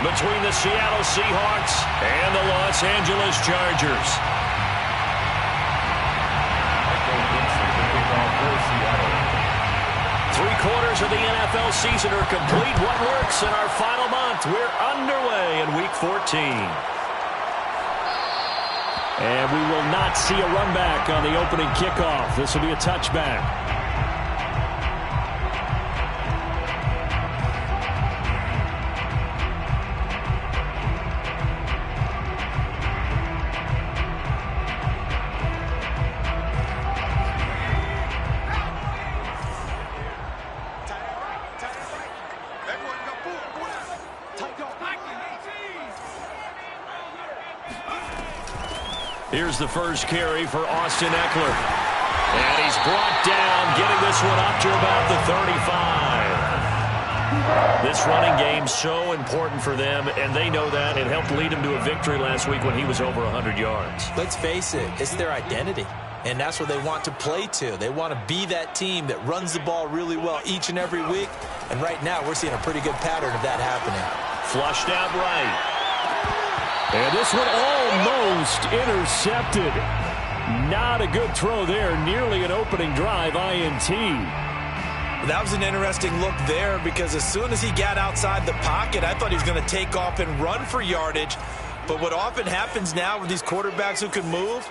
between the Seattle Seahawks and the Los Angeles Chargers. Three-quarters of the NFL season are complete. What works in our final month? We're underway in Week 14. And we will not see a run back on the opening kickoff. This will be a touchback. Here's the first carry for Austin Ekeler. And he's brought down, getting this one up to about the 35. This running game's so important for them, and they know that. It helped lead him to a victory last week when he was over 100 yards. Let's face it, it's their identity, and that's what they want to play to. They want to be that team that runs the ball really well each and every week, and right now we're seeing a pretty good pattern of that happening. Flushed out right. And this one almost intercepted. Not a good throw there. Nearly an opening drive INT. That was an interesting look there because as soon as he got outside the pocket, I thought he was going to take off and run for yardage. But what often happens now with these quarterbacks who can move,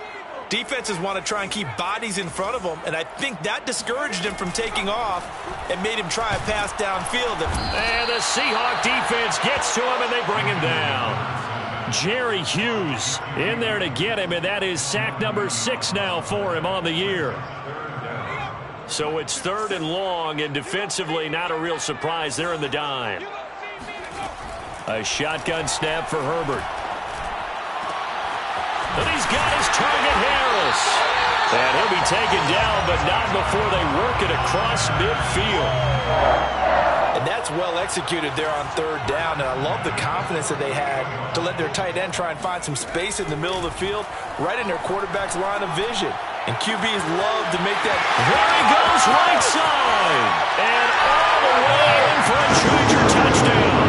defenses want to try and keep bodies in front of them, and I think that discouraged him from taking off and made him try a pass downfield. And the Seahawk defense gets to him, and they bring him down. Jerry Hughes in there to get him, and that is sack number 6 now for him on the year. So it's 3rd and long, and defensively not a real surprise. They're in the dime. A shotgun snap for Herbert. And he's got his target, Harris. And he'll be taken down, but not before they work it across midfield. And that's well executed there on 3rd down, and I love the confidence that they had to let their tight end try and find some space in the middle of the field, right in their quarterback's line of vision. And QBs love to make that. There he goes, right side. And all the way in for a Charger touchdown.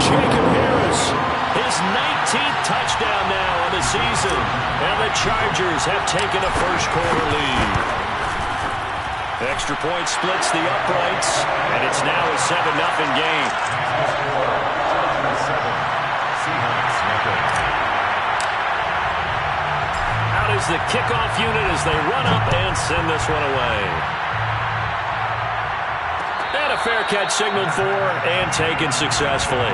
Jacob Harris, his 19th touchdown now on the season. And the Chargers have taken a first-quarter lead. Extra point splits the uprights, and it's now a 7-0 game. Out is the kickoff unit as they run up and send this one away. And a fair catch signaled for and taken successfully.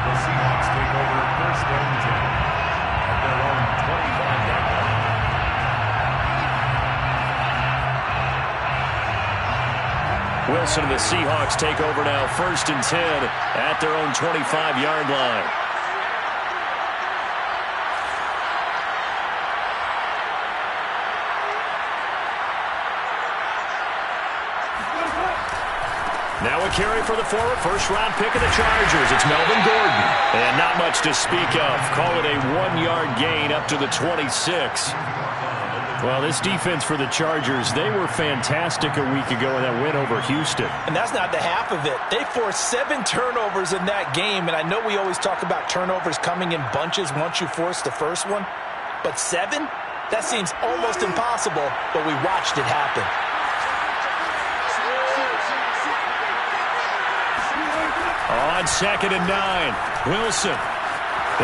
The Seahawks take over 1st and 10 at their own 25-yard line. Wilson and the Seahawks take over now 1st and 10 at their own 25-yard line. Now a carry for the forward first-round pick of the Chargers. It's Melvin Gordon. And not much to speak of. Call it a 1-yard gain up to the 26. Well, this defense for the Chargers, they were fantastic a week ago in that win over Houston. And that's not the half of it. They forced 7 turnovers in that game, and I know we always talk about turnovers coming in bunches once you force the first one, but 7? That seems almost impossible, but we watched it happen. On 2nd and 9, Wilson.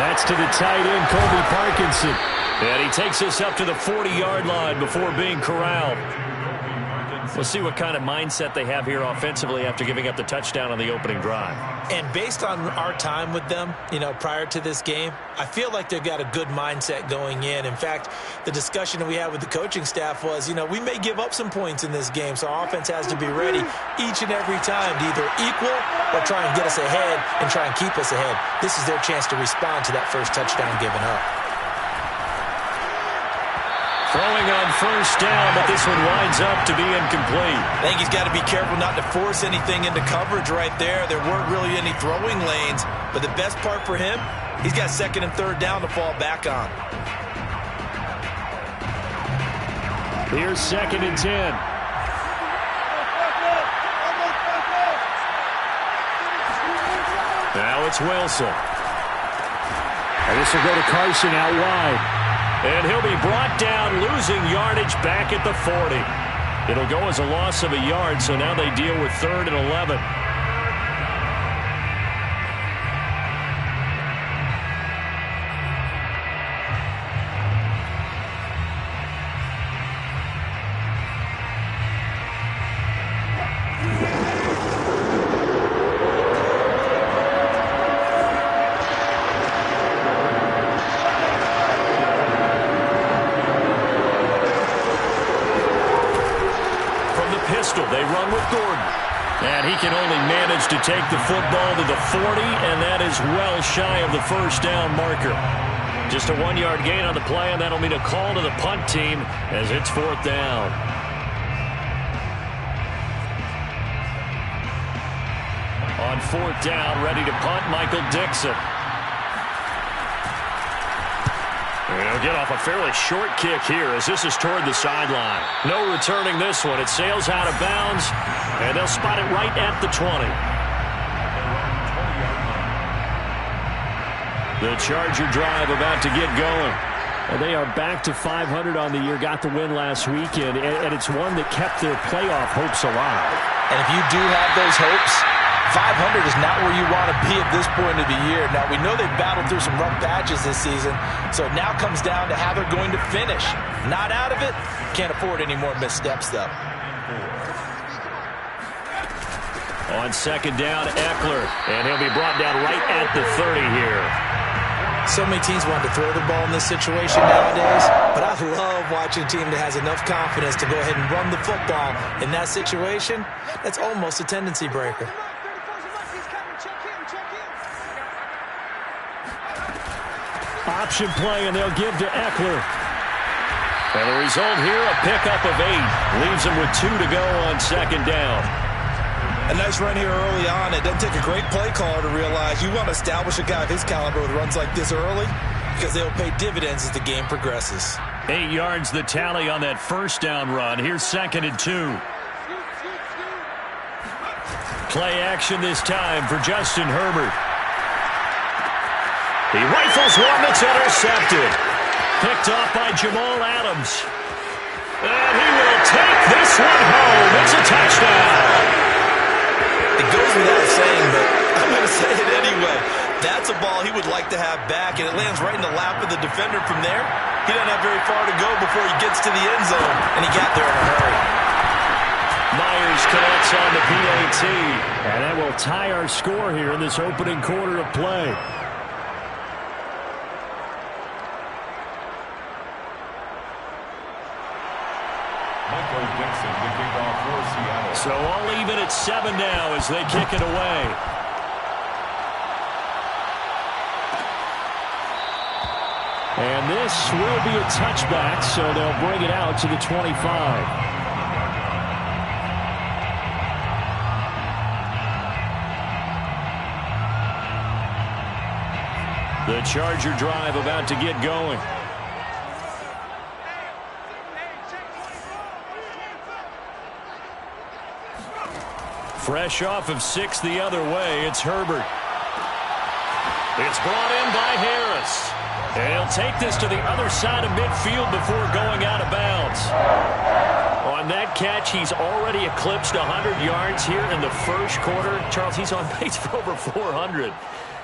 That's to the tight end, Colby Parkinson. And he takes us up to the 40-yard line before being corralled. We'll see what kind of mindset they have here offensively after giving up the touchdown on the opening drive. And based on our time with them, prior to this game, I feel like they've got a good mindset going in. In fact, the discussion that we had with the coaching staff was, we may give up some points in this game, so our offense has to be ready each and every time to either equal or try and get us ahead and try and keep us ahead. This is their chance to respond to that first touchdown given up. Throwing on 1st down, but this one winds up to be incomplete. I think he's got to be careful not to force anything into coverage right there. There weren't really any throwing lanes, but the best part for him, he's got 2nd and 3rd down to fall back on. Here's 2nd and 10. Now it's Wilson. And this will go to Carson out wide. And he'll be brought down, losing yardage back at the 40. It'll go as a loss of a yard, so now they deal with 3rd and 11. They run with Gordon. And he can only manage to take the football to the 40, and that is well shy of the first down marker. Just a 1-yard gain on the play, and that'll mean a call to the punt team as it's 4th down. On 4th down, ready to punt, Michael Dixon. And he'll get off a fairly short kick here as this is toward the sideline. No returning this one. It sails out of bounds, and they'll spot it right at the 20. The Charger drive about to get going. And they are back to 500 on the year, got the win last weekend, and it's one that kept their playoff hopes alive. And if you do have those hopes, 500 is not where you want to be at this point of the year. Now, we know they've battled through some rough patches this season, so it now comes down to how they're going to finish. Not out of it. Can't afford any more missteps, though. On 2nd down, Eckler, and he'll be brought down right at the 30 here. So many teams want to throw the ball in this situation nowadays, but I love watching a team that has enough confidence to go ahead and run the football. In that situation, that's almost a tendency breaker. Option play, and they'll give to Eckler. And the result here, a pickup of 8. Leaves him with 2 to go on 2nd down. A nice run here early on. It doesn't take a great play caller to realize you want to establish a guy of his caliber with runs like this early because they'll pay dividends as the game progresses. 8 yards the tally on that 1st down run. Here's 2nd and 2. Play action this time for Justin Herbert. He rifles one that's intercepted. Picked off by Jamal Adams. And he will take this one home. It's a touchdown. It goes without saying, but I'm going to say it anyway. That's a ball he would like to have back, and it lands right in the lap of the defender from there. He doesn't have very far to go before he gets to the end zone, and he got there in a hurry. Myers connects on the PAT, and that will tie our score here in this opening quarter of play. Michael Dixon, the kickoff for Seattle. So all even at 7 now as they kick it away. And this will be a touchback, so they'll bring it out to the 25. The Charger drive about to get going. Fresh off of 6 the other way, it's Herbert. It's brought in by Harris. And he'll take this to the other side of midfield before going out of bounds. On that catch, he's already eclipsed 100 yards here in the first quarter. Charles, he's on pace for over 400.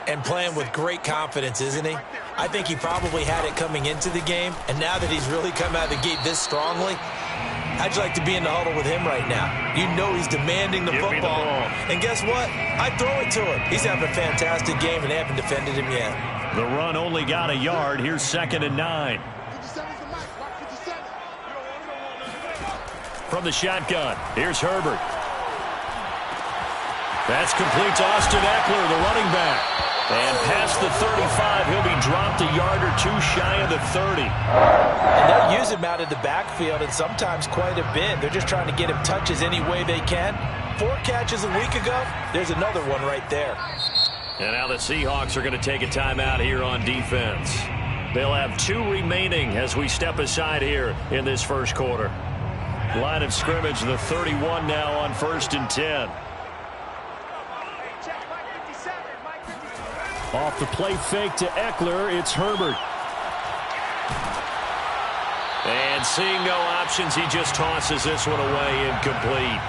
And playing with great confidence, isn't he? I think he probably had it coming into the game, and now that he's really come out of the gate this strongly, how'd you like to be in the huddle with him right now? You know he's demanding the football. And guess what? I'd throw it to him. He's having a fantastic game, and they haven't defended him yet. The run only got a yard. Here's 2nd and 9. From the shotgun, here's Herbert. That's complete to Austin Eckler, the running back. And past the 35, he'll be dropped a yard or 2 shy of the 30. And they'll use him out of the backfield, and sometimes quite a bit. They're just trying to get him touches any way they can. 4 catches a week ago, there's another one right there. And now the Seahawks are going to take a timeout here on defense. They'll have 2 remaining as we step aside here in this first quarter. Line of scrimmage, the 31 now on 1st and 10. Off the play fake to Eckler, it's Herbert. And seeing no options, he just tosses this one away incomplete.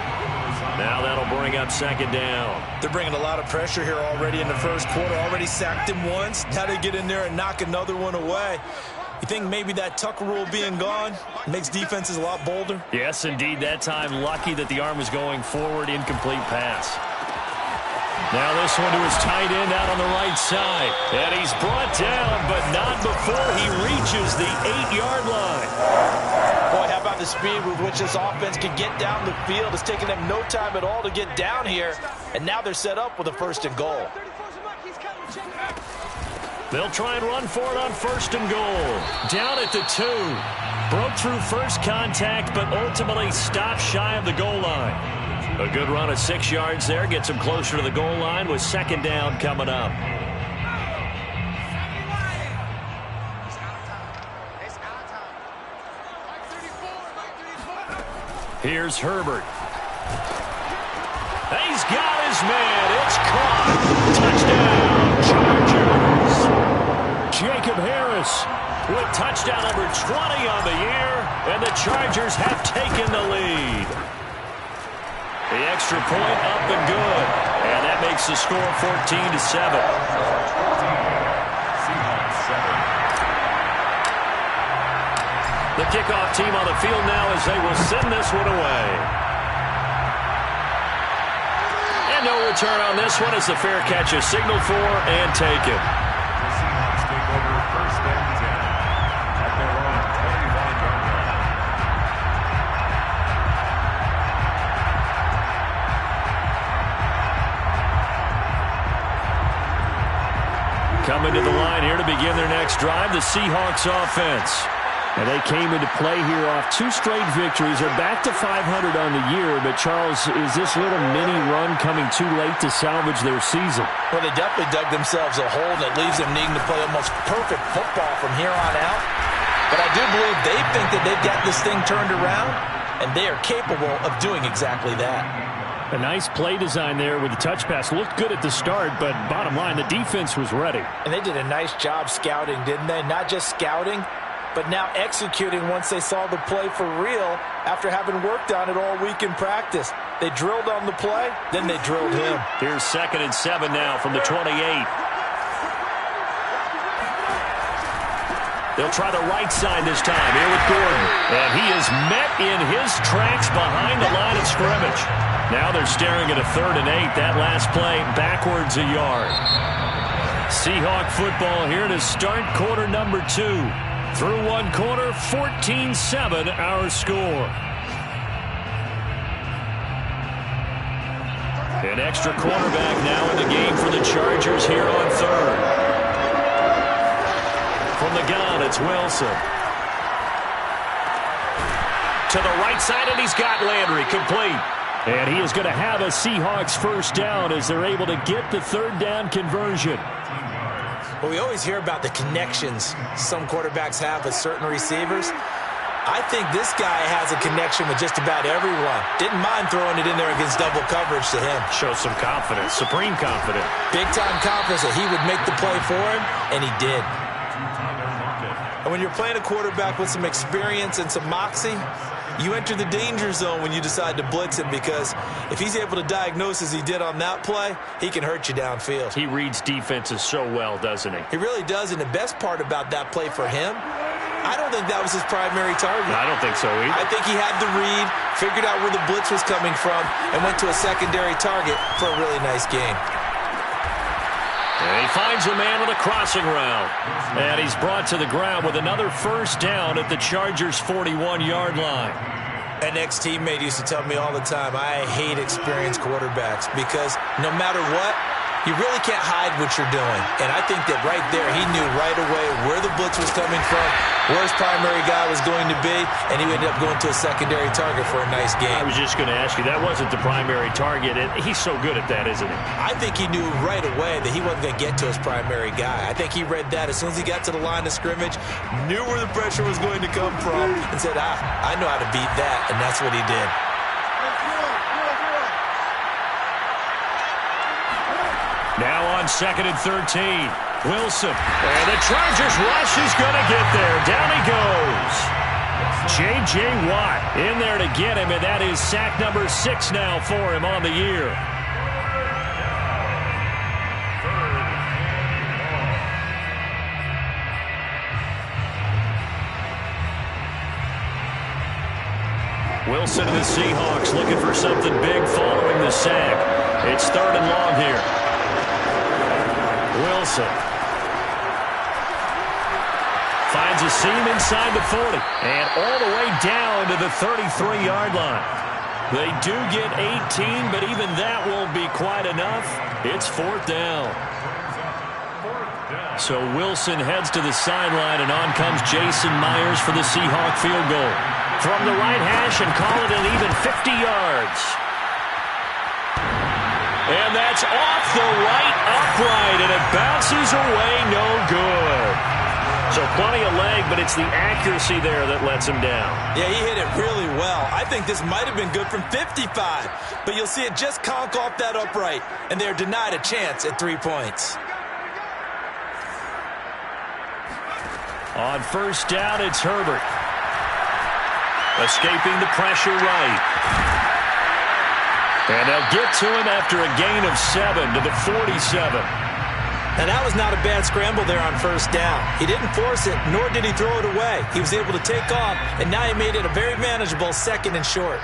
Now that'll bring up second down. They're bringing a lot of pressure here already in the first quarter. Already sacked him once. Now they get in there and knock another one away. You think maybe that Tucker rule being gone makes defenses a lot bolder? Yes, indeed. That time, lucky that the arm was going forward. Incomplete pass. Now this one to his tight end out on the right side. And he's brought down, but not before he reaches the 8-yard line. Boy, how about the speed with which this offense can get down the field? It's taken them no time at all to get down here. And now they're set up with a 1st and goal. They'll try and run for it on 1st and goal. Down at the 2. Broke through first contact, but ultimately stopped shy of the goal line. A good run of 6 yards there. Gets him closer to the goal line with second down coming up. Here's Herbert. He's got his man. It's caught. Touchdown, Chargers. Jacob Harris with touchdown number 20 on the year, and the Chargers have taken the lead. The extra point up and good, and that makes the score 14-7. The kickoff team on the field now as they will send this one away. And no return on this one as the fair catch is signaled for and taken. The Seahawks take over 1st and 10 at their own 25-yard line. Coming to the line here to begin their next drive, the Seahawks offense. And they came into play here off 2 straight victories. They're back to 500 on the year. But, Charles, is this little mini run coming too late to salvage their season? Well, they definitely dug themselves a hole that leaves them needing to play almost perfect football from here on out. But I do believe they think that they've got this thing turned around, and they are capable of doing exactly that. A nice play design there with the touch pass. Looked good at the start, but bottom line, the defense was ready. And they did a nice job scouting, didn't they? Not just scouting, but now executing once they saw the play for real after having worked on it all week in practice. They drilled on the play, then they drilled him. Here's 2nd and 7 now from the 28. They'll try the right side this time here with Gordon. And he is met in his tracks behind the line of scrimmage. Now they're staring at a 3rd and 8. That last play backwards a yard. Seahawk football here to start quarter number 2. Through one quarter, 14-7 our score. An extra quarterback now in the game for the Chargers here on 3rd. From the gun, it's Wilson. To the right side, and he's got Landry complete. And he is going to have a Seahawks 1st down as they're able to get the 3rd down conversion. Well, we always hear about the connections some quarterbacks have with certain receivers. I think this guy has a connection with just about everyone. Didn't mind throwing it in there against double coverage to him. Shows some confidence, supreme confidence. Big-time confidence that he would make the play for him, and he did. And when you're playing a quarterback with some experience and some moxie, you enter the danger zone when you decide to blitz him, because if he's able to diagnose as he did on that play, he can hurt you downfield. He reads defenses so well, doesn't he? He really does, and the best part about that play for him, I don't think that was his primary target. I don't think so either. I think he had the read, figured out where the blitz was coming from, and went to a secondary target for a really nice game. And he finds a man with a crossing route. And he's brought to the ground with another 1st down at the Chargers' 41-yard line. An ex-teammate used to tell me all the time, I hate experienced quarterbacks because no matter what, you really can't hide what you're doing. And I think that right there, he knew right away where the blitz was coming from, where his primary guy was going to be, and he ended up going to a secondary target for a nice game. I was just going to ask you, that wasn't the primary target, and he's so good at that, isn't he? I think he knew right away that he wasn't going to get to his primary guy. I think he read that as soon as he got to the line of scrimmage, knew where the pressure was going to come from, and said, I know how to beat that, and that's what he did. Now on on 2nd and 13. Wilson. And the Chargers rush is going to get there. Down he goes. J.J. Watt in there to get him, and that is sack number 6 now for him on the year. Wilson and the Seahawks looking for something big following the sack. It's 3rd and long here. Wilson finds a seam inside the 40 and all the way down to the 33-yard line. They do get 18, but even that won't be quite enough. It's 4th down. So Wilson heads to the sideline, and on comes Jason Myers for the Seahawk field goal. From the right hash and call it an even 50 yards. And that's off the right upright, and it bounces away no good. So plenty of leg, but it's the accuracy there that lets him down. Yeah, he hit it really well. I think this might have been good from 55, but you'll see it just conk off that upright, and they're denied a chance at 3 points. On 1st down, it's Herbert. Escaping the pressure right. And they'll get to him after a gain of 7 to the 47. Now, that was not a bad scramble there on 1st down. He didn't force it, nor did he throw it away. He was able to take off, and now he made it a very manageable 2nd and short.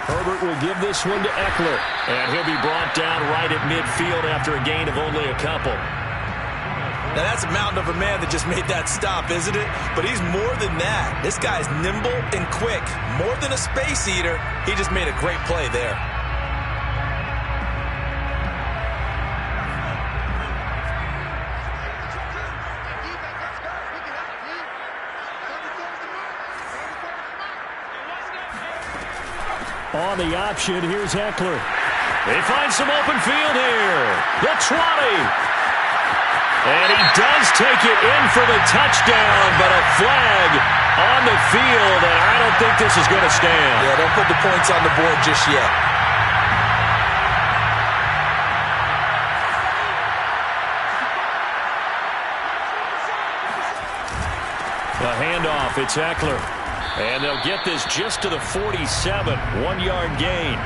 Herbert will give this one to Eckler, and he'll be brought down right at midfield after a gain of only a couple. Now, that's a mountain of a man that just made that stop, isn't it? But he's more than that. This guy's nimble and quick. More than a space eater, he just made a great play there. On the option, here's Eckler. They find some open field here. The 20. And he does take it in for the touchdown, but a flag on the field, and I don't think this is going to stand. Yeah, don't put the points on the board just yet. The handoff, it's Eckler. And they'll get this just to the 47, 1-yard gain.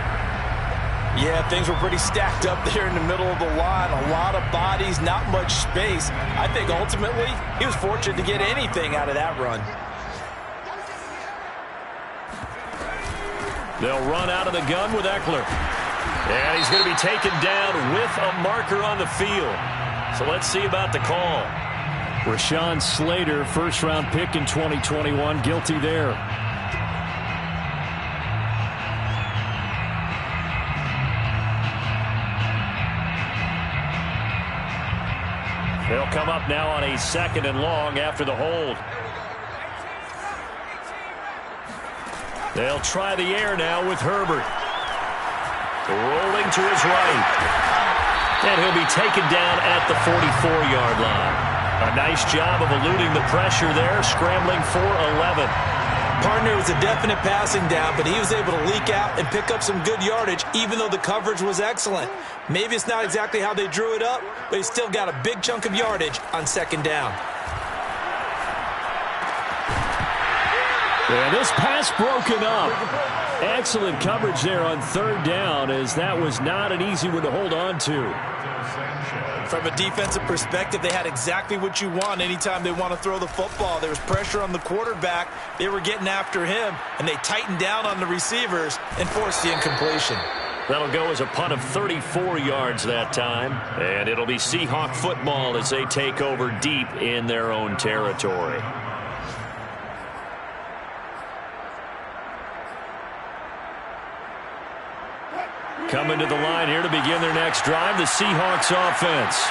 Yeah, things were pretty stacked up there in the middle of the line. A lot of bodies, not much space. I think ultimately he was fortunate to get anything out of that run. They'll run out of the gun with Eckler. And he's going to be taken down with a marker on the field. So let's see about the call. Rashawn Slater, first-round pick in 2021, guilty there. They'll come up now on a 2nd and long after the hold. They'll try the air now with Herbert. Rolling to his right. And he'll be taken down at the 44-yard line. A nice job of eluding the pressure there, scrambling for 11. Partner, was a definite passing down, but he was able to leak out and pick up some good yardage, even though the coverage was excellent. Maybe it's not exactly how they drew it up, but he still got a big chunk of yardage on 2nd down. And this pass broken up. Excellent coverage there on 3rd down, as that was not an easy one to hold on to. From a defensive perspective, they had exactly what you want anytime they want to throw the football. There was pressure on the quarterback. They were getting after him, and they tightened down on the receivers and forced the incompletion. That'll go as a punt of 34 yards that time. And it'll be Seahawk football as they take over deep in their own territory. Coming to the line here to begin their next drive, the Seahawks offense.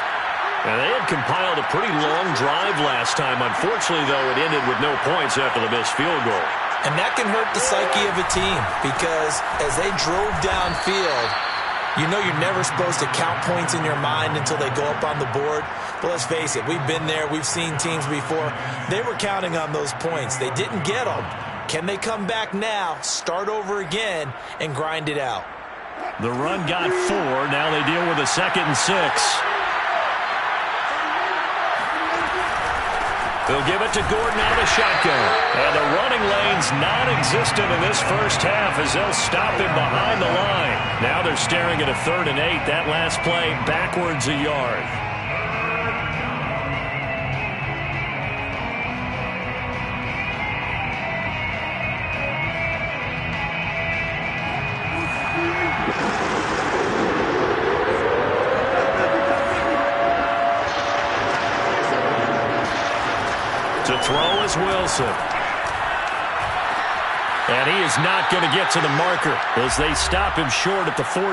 Now, they had compiled a pretty long drive last time. Unfortunately, though, it ended with no points after the missed field goal. And that can hurt the psyche of a team because as they drove downfield, You know you're never supposed to count points in your mind until they go up on the board. But let's face it, we've been there. We've seen teams before. They were counting on those points. They didn't get them. Can they come back now, start over again, and grind it out? The run got 4. Now they deal with a 2nd and 6. They'll give it to Gordon out of the shotgun. And the running lane's non-existent in this first half as they'll stop him behind the line. Now they're staring at a 3rd and 8. That last play backwards a yard. To throw is Wilson. And he is not going to get to the marker as they stop him short at the 14.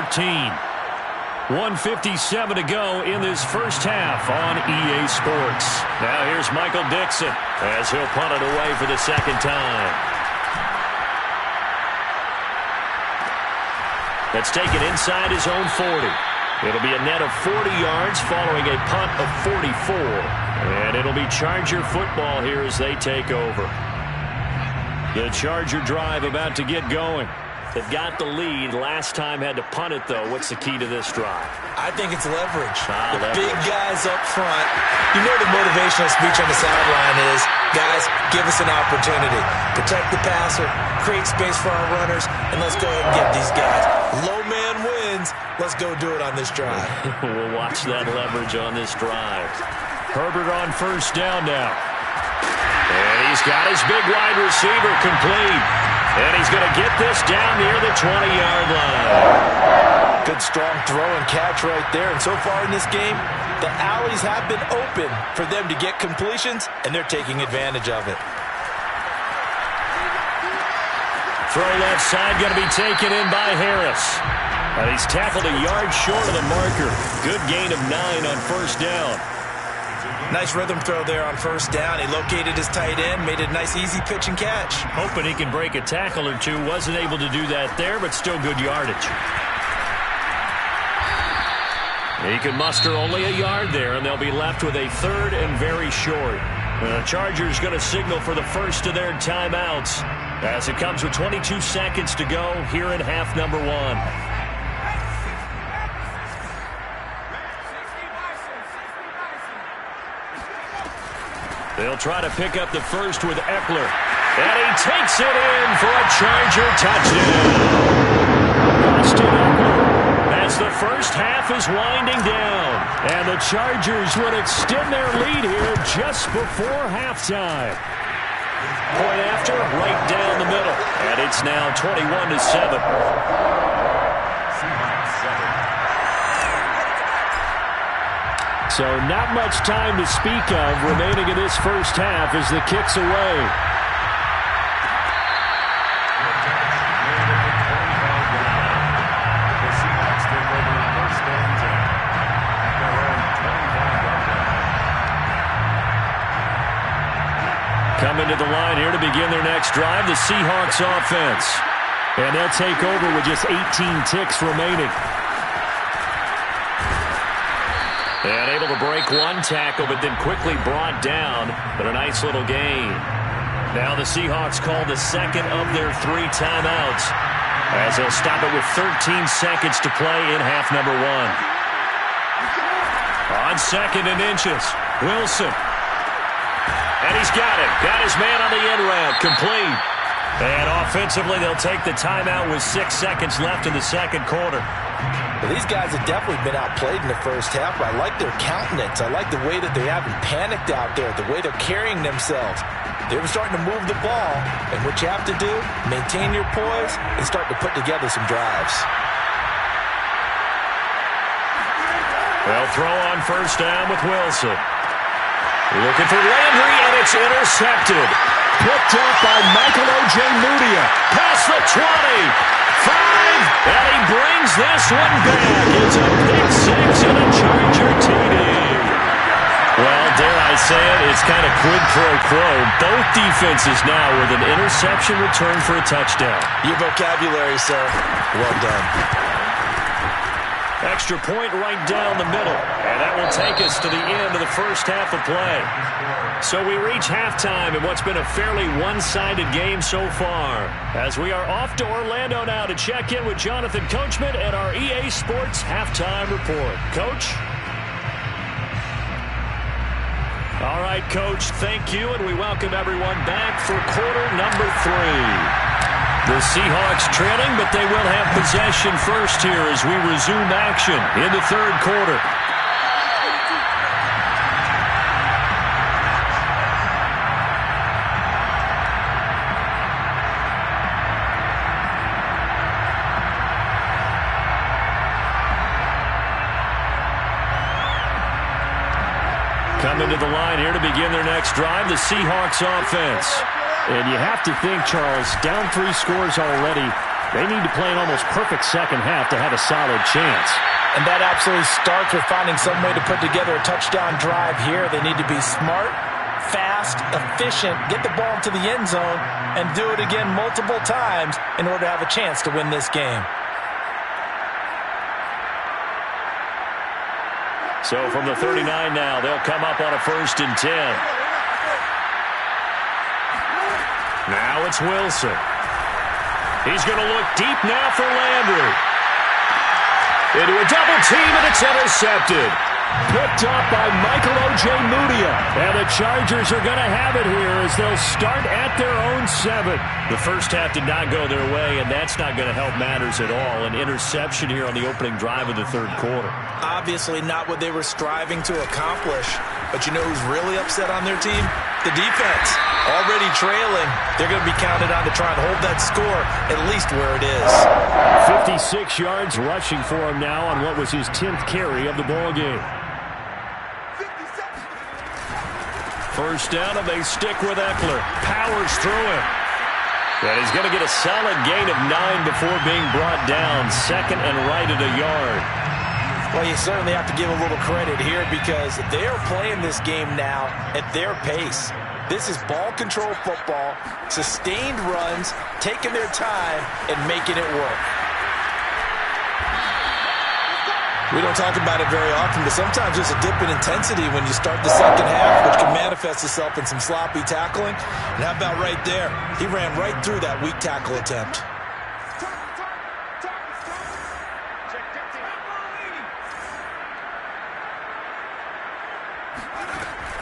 1:57 to go in this first half on EA Sports. Now here's Michael Dixon as he'll punt it away for the 2nd time. That's taken inside his own 40. It'll be a net of 40 yards following a punt of 44. And it'll be Charger football here as they take over. The Charger drive about to get going. They've got the lead. Last time had to punt it, though. What's the key to this drive? I think it's leverage. Leverage. Big guys up front. You know the motivational speech on the sideline is, guys, give us an opportunity. Protect the passer, create space for our runners, and let's go ahead and get these guys. Low man wins. Let's go do it on this drive. We'll watch that leverage on this drive. Herbert on 1st down now. And he's got his big wide receiver complete. And he's going to get this down near the 20-yard line. Good strong throw and catch right there. And so far in this game, the alleys have been open for them to get completions, and they're taking advantage of it. Throw left side going to be taken in by Harris. And he's tackled a yard short of the marker. Good gain of 9 on 1st down. Nice rhythm throw there on 1st down. He located his tight end, made a nice easy pitch and catch. Hoping he can break a tackle or two. Wasn't able to do that there, but still good yardage. He can muster only a yard there, and they'll be left with a 3rd and very short. The Chargers going to signal for the first of their timeouts as it comes with 22 seconds to go here in half number 1. They'll try to pick up the first with Eckler. And he takes it in for a Charger touchdown. Austin Eckler as the first half is winding down. And the Chargers would extend their lead here just before halftime. Point after, right down the middle. And it's now 21-7. So not much time to speak of remaining in this first half as the kick's away. The Seahawks take over 1st and 10 at their own 25-yard line. Coming to the line here to begin their next drive, the Seahawks offense. And they'll take over with just 18 ticks remaining. And able to break one tackle, but then quickly brought down. But a nice little gain. Now the Seahawks call the 2nd of their 3 timeouts as they'll stop it with 13 seconds to play in half number 1. On 2nd and inches, Wilson. And he's got it. Got his man on the end route. Complete. And offensively, they'll take the timeout with 6 seconds left in the 2nd quarter. Well, these guys have definitely been outplayed in the first half, but I like their countenance. I like the way that they haven't panicked out there, the way they're carrying themselves. They're starting to move the ball, and what you have to do, maintain your poise and start to put together some drives. They'll throw on 1st down with Wilson. Looking for Landry, and it's intercepted. Picked up by Michael Ojemudia. Past the 20. 5, and he brings this one back. It's a pick 6 and a Charger TD. Well, dare I say it, it's kind of quid pro quo. Both defenses now with an interception return for a touchdown. Your vocabulary, sir. Well done. Extra point right down the middle. And that will take us to the end of the first half of play. So we reach halftime in what's been a fairly one-sided game so far. As we are off to Orlando now to check in with Jonathan Coachman and our EA Sports Halftime Report. Coach? All right, Coach, thank you, and we welcome everyone back for quarter number 3. The Seahawks trailing, but they will have possession first here as we resume action in the third quarter. Coming to the line here to begin their next drive, the Seahawks offense. And you have to think, Charles, down 3 scores already, they need to play an almost perfect second half to have a solid chance. And that absolutely starts with finding some way to put together a touchdown drive here. They need to be smart, fast, efficient, get the ball to the end zone, and do it again multiple times in order to have a chance to win this game. So from the 39 now, they'll come up on a 1st and 10. Now it's Wilson. He's going to look deep now for Landry. Into a double team, and it's intercepted. Picked up by Michael Ojemudia. And the Chargers are going to have it here as they'll start at their own 7. The first half did not go their way, and that's not going to help matters at all. An interception here on the opening drive of the third quarter. Obviously not what they were striving to accomplish. But you know who's really upset on their team? The defense. Already trailing. They're going to be counted on to try and hold that score at least where it is. 56 yards rushing for him now on what was his 10th carry of the ball game. First down, and they stick with Eckler. Powers through him. And he's going to get a solid gain of 9 before being brought down. 2nd and right at a yard. Well, you certainly have to give a little credit here because they are playing this game now at their pace. This is ball control football, sustained runs, taking their time, and making it work. We don't talk about it very often, but sometimes there's a dip in intensity when you start the second half, which can manifest itself in some sloppy tackling. And how about right there? He ran right through that weak tackle attempt.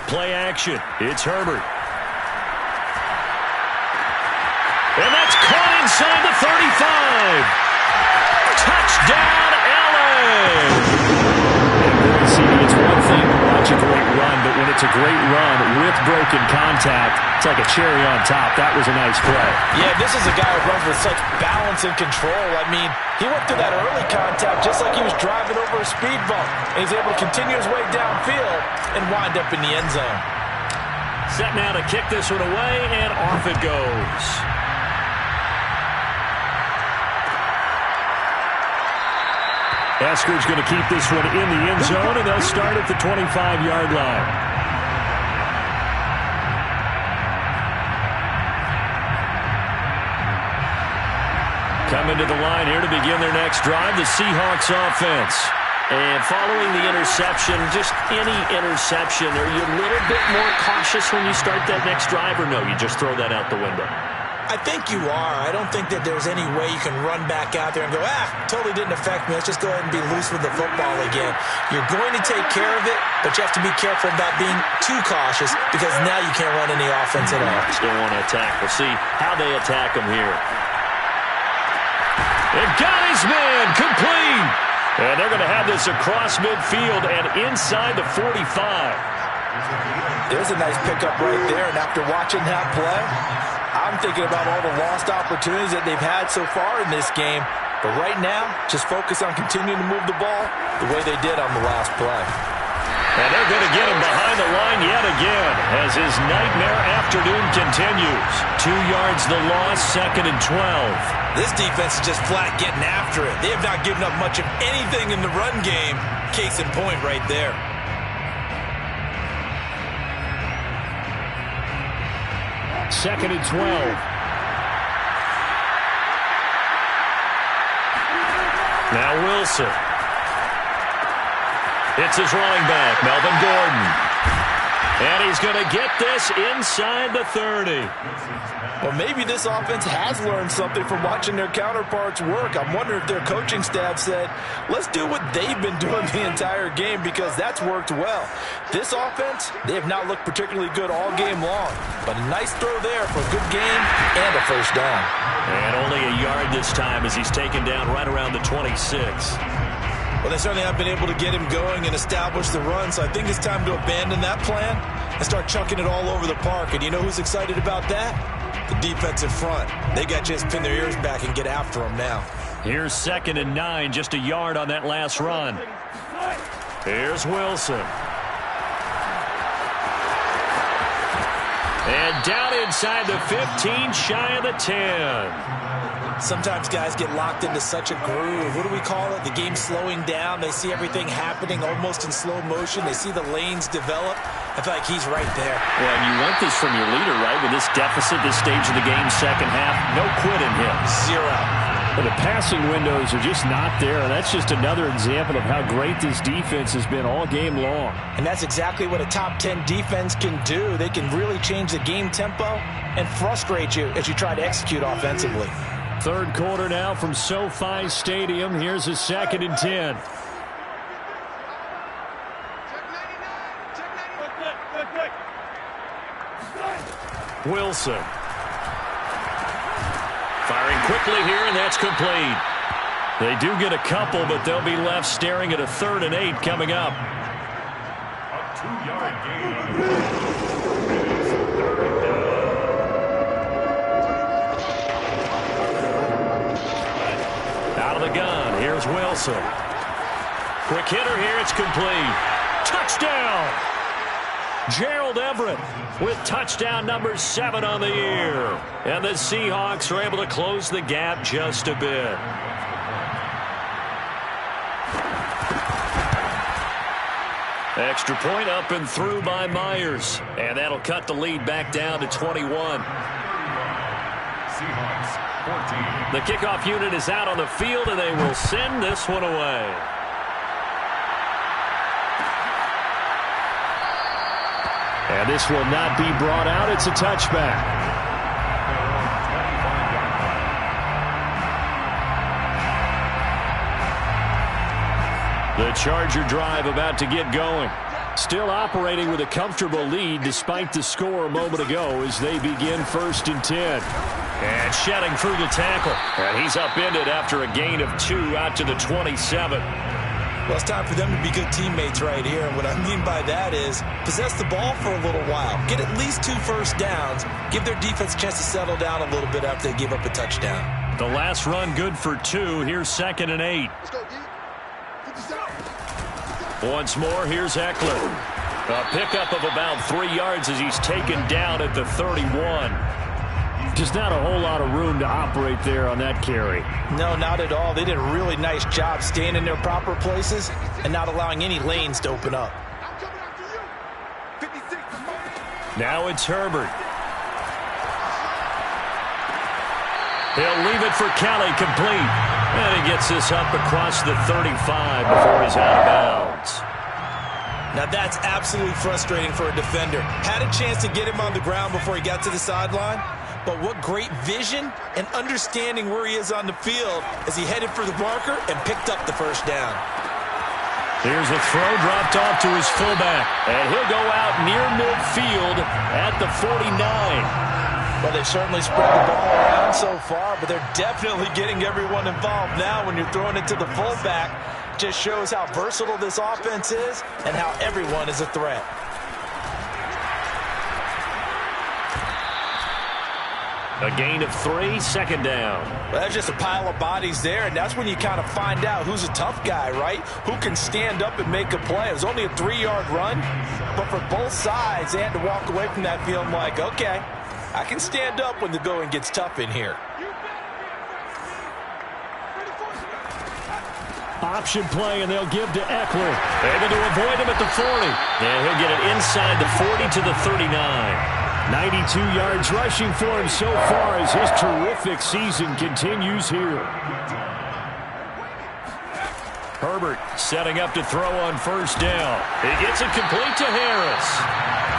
Play action. It's Herbert. And that's caught inside the 35. Touchdown, it's one thing to watch a great run, but when it's a great run with broken contact, it's like a cherry on top. That was a nice play. Yeah, this is a guy who runs with such balance and control. I mean, he went through that early contact just like he was driving over a speed bump. And he's able to continue his way downfield and wind up in the end zone. Set now to kick this one away, and off it goes. Esker's going to keep this one in the end zone, and they'll start at the 25-yard line. Coming to the line here to begin their next drive, the Seahawks offense. And following the interception, just any interception, are you a little bit more cautious when you start that next drive, or no, you just throw that out the window? I think you are. I don't think that there's any way you can run back out there and go, totally didn't affect me. Let's just go ahead and be loose with the football again. You're going to take care of it, but you have to be careful about being too cautious because now you can't run any offense at all. Still want to attack. We'll see how they attack him here. And got his man complete. And they're going to have this across midfield and inside the 45. There's a nice pickup right there, and after watching that play, I'm thinking about all the lost opportunities that they've had so far in this game. But right now, just focus on continuing to move the ball the way they did on the last play. And they're going to get him behind the line yet again as his nightmare afternoon continues. 2 yards the loss, 2nd and 12. This defense is just flat getting after it. They have not given up much of anything in the run game. Case in point right there. Second and 12. Now Wilson. It's his running back, Melvin Gordon. And he's going to get this inside the 30. Well, maybe this offense has learned something from watching their counterparts work. I'm wondering if their coaching staff said, let's do what they've been doing the entire game, because that's worked well. This offense, they have not looked particularly good all game long. But a nice throw there for a good game and a first down. And only a yard this time as he's taken down right around the 26. Well, they certainly have been able to get him going and establish the run, so I think it's time to abandon that plan and start chunking it all over the park. And you know who's excited about that? The defensive front. They got to just pin their ears back and get after him now. Here's 2nd and 9, just a yard on that last run. Here's Wilson. And down inside the 15, shy of the 10. Sometimes guys get locked into such a groove. What do we call it? The game's slowing down. They see everything happening almost in slow motion. They see the lanes develop. I feel like he's right there. Well, and you want this from your leader, right? With this deficit, this stage of the game, second half, no quit in him. Zero. But the passing windows are just not there. That's just another example of how great this defense has been all game long. And that's exactly what a top 10 defense can do. They can really change the game tempo and frustrate you as you try to execute offensively. Third quarter now from SoFi Stadium. Here's a 2nd and 10. Wilson. Firing quickly here, and that's complete. They do get a couple, but they'll be left staring at a 3rd and 8 coming up. A 2-yard gain. Out of the gun, here's Wilson. Quick hitter here, it's complete. Touchdown! Gerald Everett with touchdown number 7 on the year. And the Seahawks are able to close the gap just a bit. Extra point up and through by Myers. And that'll cut the lead back down to 21. Seahawks 14. The kickoff unit is out on the field, and they will send this one away. And this will not be brought out. It's a touchback. The Charger drive about to get going. Still operating with a comfortable lead despite the score a moment ago as they begin 1st and 10. And shedding through the tackle. And he's upended after a gain of 2 out to the 27. Well, it's time for them to be good teammates right here. And what I mean by that is possess the ball for a little while. Get at least 2 first downs. Give their defense a chance to settle down a little bit after they give up a touchdown. The last run good for 2. Here's 2nd and 8. Once more, here's Eckler. A pickup of about 3 yards as he's taken down at the 31. Just not a whole lot of room to operate there on that carry. No, not at all. They did a really nice job staying in their proper places and not allowing any lanes to open up. Now it's Herbert. He'll leave it for Kelly, complete. And he gets this up across the 35 before he's out of bounds. Now that's absolutely frustrating for a defender. Had a chance to get him on the ground before he got to the sideline. But what great vision and understanding where he is on the field as he headed for the marker and picked up the first down. Here's a throw dropped off to his fullback. And he'll go out near midfield at the 49. Well, they've certainly spread the ball around so far, but they're definitely getting everyone involved now when you're throwing it to the fullback. Just shows how versatile this offense is and how everyone is a threat. A gain of 3, 2nd down. Well, that's just a pile of bodies there, and that's when you kind of find out who's a tough guy, right? Who can stand up and make a play. It was only a 3-yard run, but for both sides, they had to walk away from that feeling like, okay, I can stand up when the going gets tough in here. Option play, and they'll give to Eckler. Able to avoid him at the 40. And he'll get it inside the 40 to the 39. 92 yards rushing for him so far as his terrific season continues here. Herbert setting up to throw on first down. He gets it complete to Harris.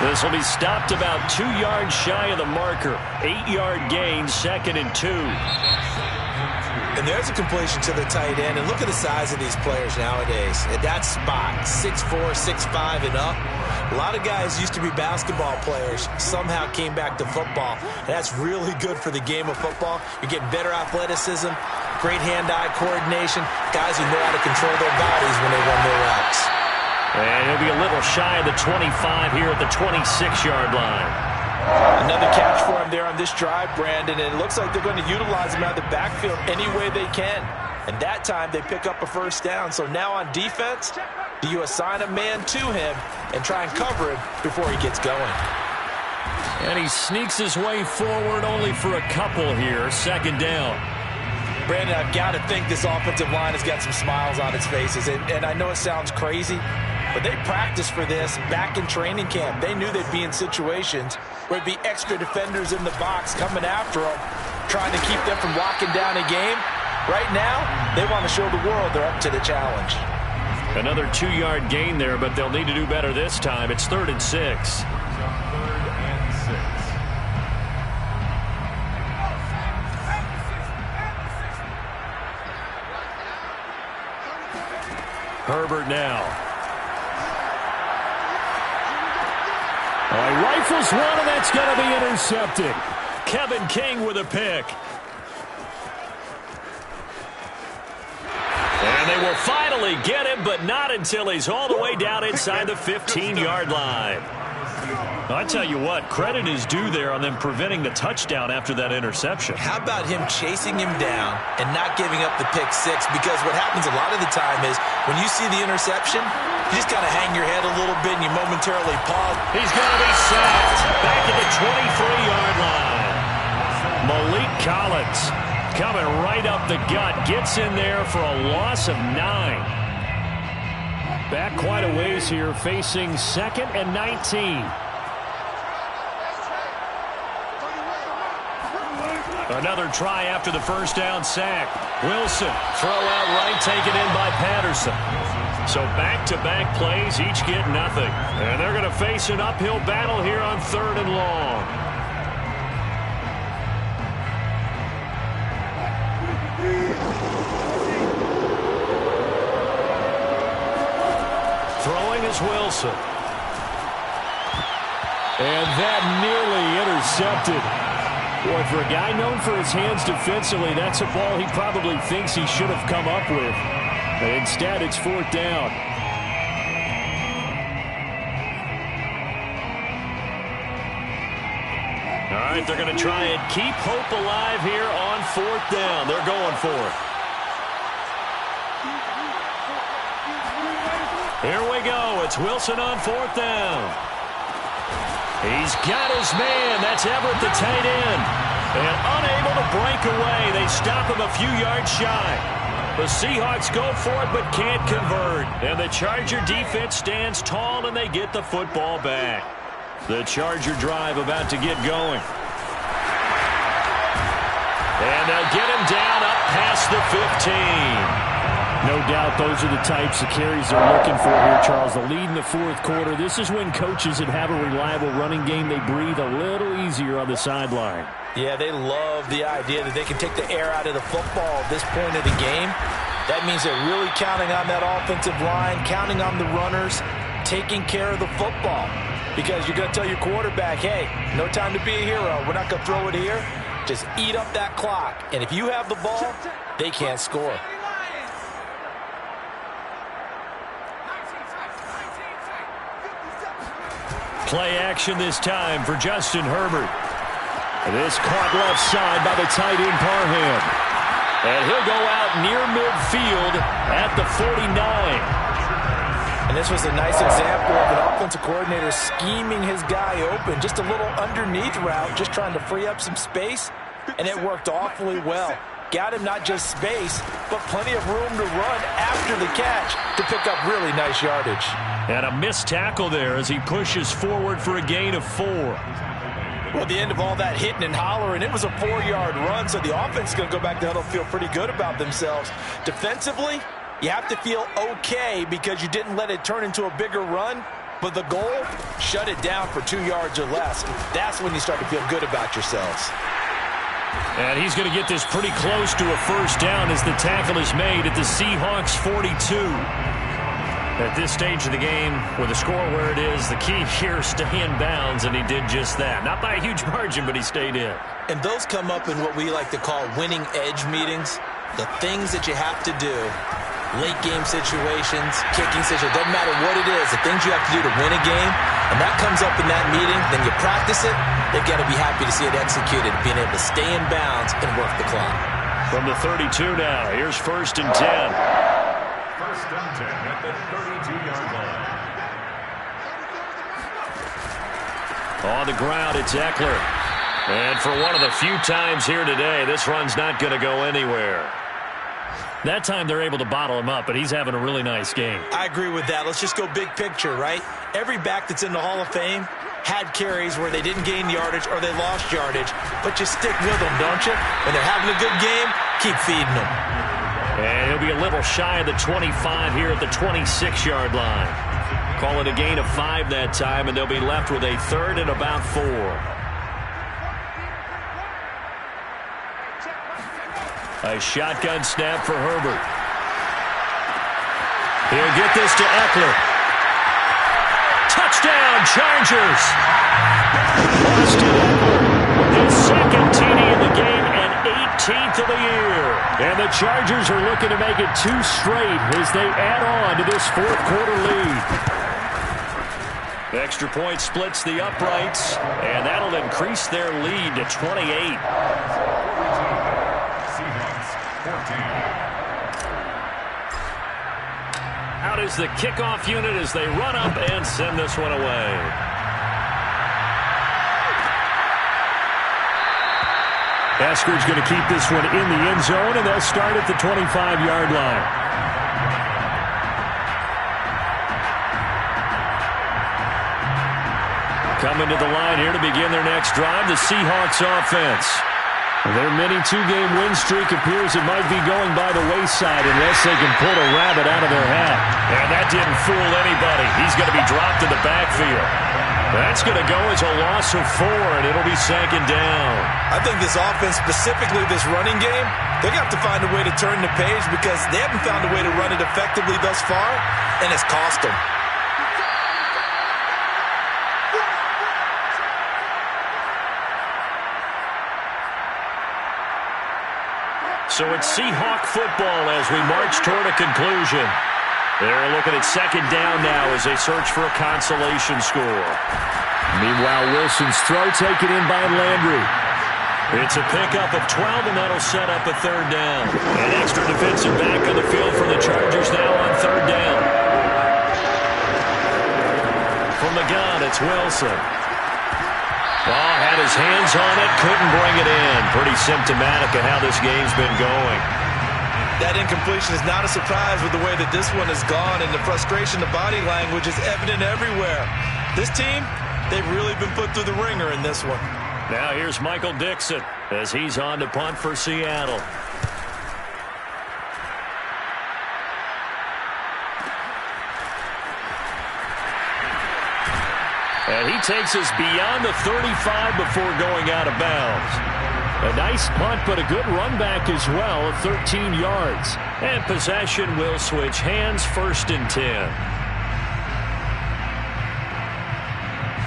This will be stopped about 2 yards shy of the marker. 8-yard gain, 2nd and 2. And there's a completion to the tight end. And look at the size of these players nowadays. At that spot, 6'4", 6'5", and up. A lot of guys used to be basketball players, somehow came back to football. And that's really good for the game of football. You're getting better athleticism, great hand-eye coordination, guys who know how to control their bodies when they run their routes. And he'll be a little shy of the 25 here at the 26-yard line. Another catch for him there on this drive, Brandon, and it looks like they're going to utilize him out of the backfield any way they can. And that time they pick up a first down. So now on defense, do you assign a man to him and try and cover him before he gets going? And he sneaks his way forward only for a couple here. 2nd down. Brandon, I've got to think this offensive line has got some smiles on its faces. And I know it sounds crazy, but they practiced for this back in training camp. They knew they'd be in situations where it'd be extra defenders in the box coming after them, trying to keep them from locking down a game. Right now, they want to show the world they're up to the challenge. Another 2-yard gain there, but they'll need to do better this time. It's 3rd and 6. Herbert now. Oh, he rifles one, and that's going to be intercepted. Kevin King with a pick. And they will finally get him, but not until he's all the way down inside the 15-yard line. I tell you what, credit is due there on them preventing the touchdown after that interception. How about him chasing him down and not giving up the pick six? Because what happens a lot of the time is when you see the interception, you just kind of hang your head a little bit and you momentarily pause. He's going to be sacked back at the 23-yard line. Malik Collins coming right up the gut, gets in there for a loss of 9. Back quite a ways here, facing 2nd and 19. Another try after the first down sack. Wilson, throw out right, taken in by Patterson. So back-to-back plays, each get nothing. And they're going to face an uphill battle here on 3rd and long. Throwing is Wilson. And that nearly intercepted. Boy, for a guy known for his hands defensively, that's a ball he probably thinks he should have come up with. But instead, it's 4th down. All right, they're going to try and keep hope alive here on 4th down. They're going for it. Here we go. It's Wilson on 4th down. He's got his man. That's Everett, the tight end. And unable to break away. They stop him a few yards shy. The Seahawks go for it but can't convert. And the Charger defense stands tall and they get the football back. The Charger drive about to get going. And they'll get him down up past the 15. No doubt those are the types of carries they're looking for here, Charles. The lead in the 4th quarter. This is when coaches that have a reliable running game, they breathe a little easier on the sideline. Yeah, they love the idea that they can take the air out of the football at this point of the game. That means they're really counting on that offensive line, counting on the runners, taking care of the football. Because you're going to tell your quarterback, hey, no time to be a hero. We're not going to throw it here. Just eat up that clock. And if you have the ball, they can't score. Play action this time for Justin Herbert. This caught left side by the tight end Parham. And he'll go out near midfield at the 49. And this was a nice example of an offensive coordinator scheming his guy open. Just a little underneath route, just trying to free up some space. And it worked awfully well. Got him not just space, but plenty of room to run after the catch to pick up really nice yardage. And a missed tackle there as he pushes forward for a gain of 4. Well, at the end of all that hitting and hollering, it was a 4-yard run, so the offense is going to go back to huddle, feel pretty good about themselves. Defensively, You have to feel okay because you didn't let it turn into a bigger run, but the goal, shut it down for 2 yards or less. That's when you start to feel good about yourselves. And he's going to get this pretty close to a first down as the tackle is made at the Seahawks 42. At this stage of the game, with the score where it is, the key here is stay in bounds, and he did just that. Not by a huge margin, but he stayed in. And those come up in what we like to call winning edge meetings. The things that you have to do, late game situations, kicking situations, doesn't matter what it is, the things you have to do to win a game, and that comes up in that meeting, then you practice it, they've got to be happy to see it executed, being able to stay in bounds and work the clock. From the 32 now, here's 1st and 10. First and 10 at the 32-yard line. On the ground, it's Eckler. And for one of the few times here today, this run's not going to go anywhere. That time they're able to bottle him up, but he's having a really nice game. I agree with that. Let's just go big picture, right? Every back that's in the Hall of Fame had carries where they didn't gain yardage or they lost yardage, but you stick with them, don't you? When they're having a good game, keep feeding them. And he'll be a little shy of the 25 here at the 26-yard line. Call it a gain of 5 that time, and they'll be left with a 3rd and about 4. A shotgun snap for Herbert. He'll get this to Eckler. Touchdown, Chargers! Austin Eckler, his 2nd TD in the game and 18th of the year. And the Chargers are looking to make it 2 straight as they add on to this 4th quarter lead. The extra point splits the uprights, and that'll increase their lead to 28. Out is the kickoff unit as they run up and send this one away. Esker's going to keep this one in the end zone, and they'll start at the 25-yard line. Coming to the line here to begin their next drive, the Seahawks offense. Their mini 2-game win streak appears it might be going by the wayside unless they can pull a rabbit out of their hat. And that didn't fool anybody. He's going to be dropped in the backfield. That's going to go as a loss of 4, and it'll be 2nd down. I think this offense, specifically this running game, they're going to have to find a way to turn the page because they haven't found a way to run it effectively thus far, and it's cost them. So it's Seahawk football as we march toward a conclusion. They're looking at 2nd down now as they search for a consolation score. Meanwhile, Wilson's throw taken in by Landry. It's a pickup of 12, and that'll set up a 3rd down. An extra defensive back on the field for the Chargers now on 3rd down. From the gun, it's Wilson. Oh, had his hands on it, couldn't bring it in. Pretty symptomatic of how this game's been going. That incompletion is not a surprise with the way that this one has gone, and the frustration, the body language is evident everywhere. This team, they've really been put through the ringer in this one. Now here's Michael Dixon as he's on to punt for Seattle. And he takes us beyond the 35 before going out of bounds. A nice punt, but a good run back as well at 13 yards. And possession will switch hands, 1st and 10.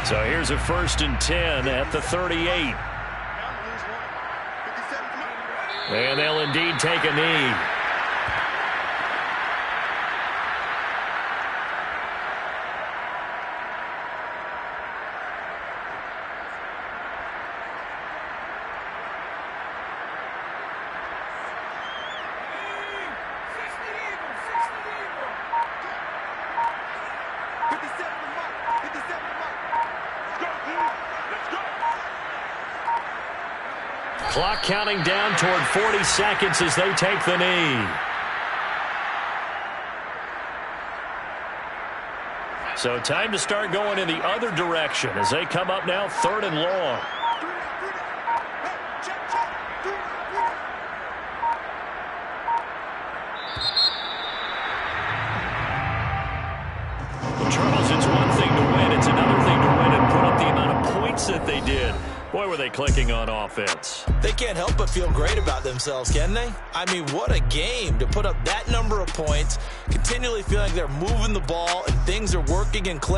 So here's a 1st and 10 at the 38. And they'll indeed take a knee. Clock counting down toward 40 seconds as they take the knee. So time to start going in the other direction as they come up now 3rd and long. Boy, were they clicking on offense. They can't help but feel great about themselves, can they? I mean, what a game to put up that number of points, continually feeling like they're moving the ball and things are working and clicking.